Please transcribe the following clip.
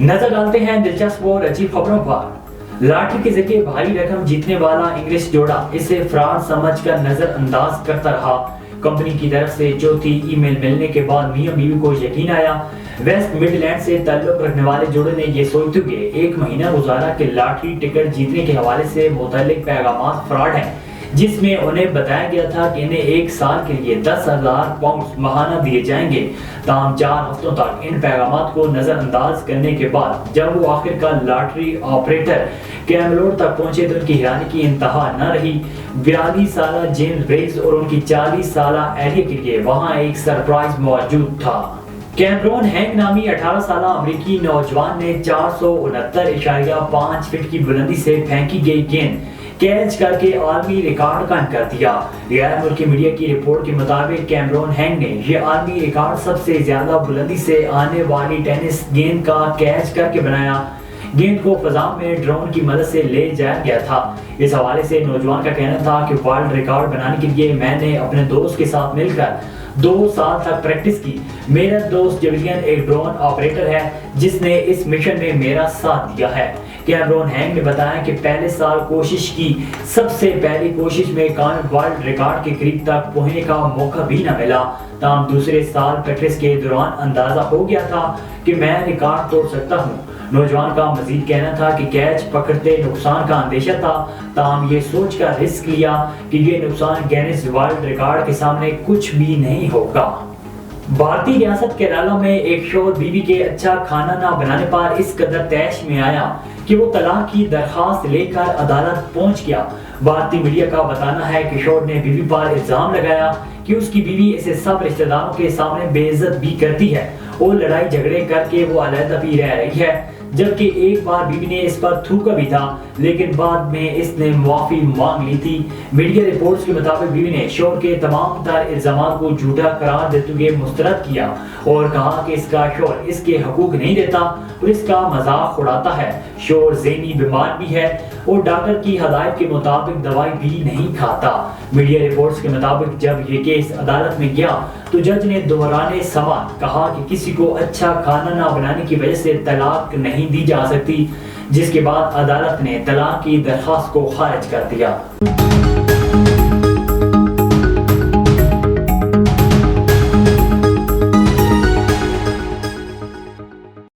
नजर डालते हैं दिलचस्प और अजीब खबरों पर। लॉटरी के जरिए भारी रकम जीतने वाला इंग्लिश जोड़ा इसे फ्रॉड समझकर नजरअंदाज करता रहा। कंपनी की तरफ से चौथी ईमेल मिलने के बाद मियां बीवी को यकीन आया। वेस्ट मिडलैंड से ताल्लुक रखने वाले जोड़े ने ये सोचते हुए एक महीना गुजारा कि लॉटरी टिकट जीतने के हवाले से मुतल्लिक पैगाम फ्रॉड हैं, जिसमें उन्हें बताया गया था कि इन्हें एक साल के लिए 10,000 पाउंड माहाना दिए जाएंगे। ताहम 4 हफ्तों तक इन पैगामात को नजरअंदाज करने के बाद जब वो आखिरकार लॉटरी ऑपरेटर कैमलोड तक पहुंचे तो उनकी हैरानी की इंतहा न रही। 42 साल जेम्स ब्रेग्स और उनकी 40 साल एलिया के लिए वहां एक सरप्राइज मौजूद था। कैमरोन हैंग नामी 18 साल अमेरिकी नौजवान ने 469.5 फीट की बुलंदी से फेंकी गई गेंद कैच करके आलमी रिकॉर्ड कायम कर दिया। गैर मुल्की मीडिया की रिपोर्ट के मुताबिक कैमरोन हैंग ने यह आलमी रिकॉर्ड सबसे ज्यादा बुलंदी से आने वाली टेनिस गेंद का कैच करके बनाया। गेंद को फजा में ड्रोन की मदद से ले जाया गया था। इस हवाले से नौजवान का कहना था कि वर्ल्ड रिकॉर्ड बनाने के लिए मैंने अपने दोस्त के साथ मिलकर 2 साल तक प्रैक्टिस की। मेरा दोस्त जेविलियन एक ड्रोन ऑपरेटर है जिसने इस मिशन में मेरा साथ दिया है। कैमरोन हैंग ने बताया कि पहले साल कोशिश की, सबसे पहली कोशिश में कायम वर्ल्ड रिकॉर्ड के करीब तक पहुंचने का मौका भी न मिला। ताहम दूसरे साल प्रैक्टिस के दौरान अंदाजा हो गया था कि मैं रिकॉर्ड तोड़ सकता हूं। नौजवान का मजीद कहना था कि कैच पकड़ते नुकसान का अंदेशा था, ताहम ये सोचकर रिस्क लिया कि ये नुकसान गिनीज वर्ल्ड रिकॉर्ड के सामने कुछ भी नहीं होगा। भारतीय रियासत केरला में एक शोहर बीवी के अच्छा खाना ना बनाने पर इस कदर तैश में आया कि वो तलाक की दरखास्त लेकर अदालत पहुंच गया। भारतीय मीडिया का बताना है कि शोहर ने बीवी पर इल्जाम लगाया कि उसकी बीवी इसे सब रिश्तेदारों के सामने बेइज्जत भी करती है और लड़ाई झगड़े करके वो अलग भी रह रही है। जबकि एक बार बीवी ने इस पर थूका भी था, लेकिन बाद में इसने माफी मांग ली थी। मीडिया रिपोर्ट्स के मुताबिक बीवी ने शोहर के तमाम तर इल्जामात को झूठा करार देते हुए मुस्तरद किया और कहा कि इसका शोहर इसके हकूक नहीं देता और इसका मजाक उड़ाता है। शोहर ज़हनी बीमार भी है और डॉक्टर की हदायत के मुताबिक दवाई भी नहीं खाता। मीडिया रिपोर्ट्स के मुताबिक जब ये केस अदालत में गया तो जज ने दोहराने सवाल कहा कि किसी को अच्छा खाना ना बनाने की वजह से तलाक नहीं दी जा सकती, जिसके बाद अदालत ने तलाक की दरखास्त को खारिज कर दिया।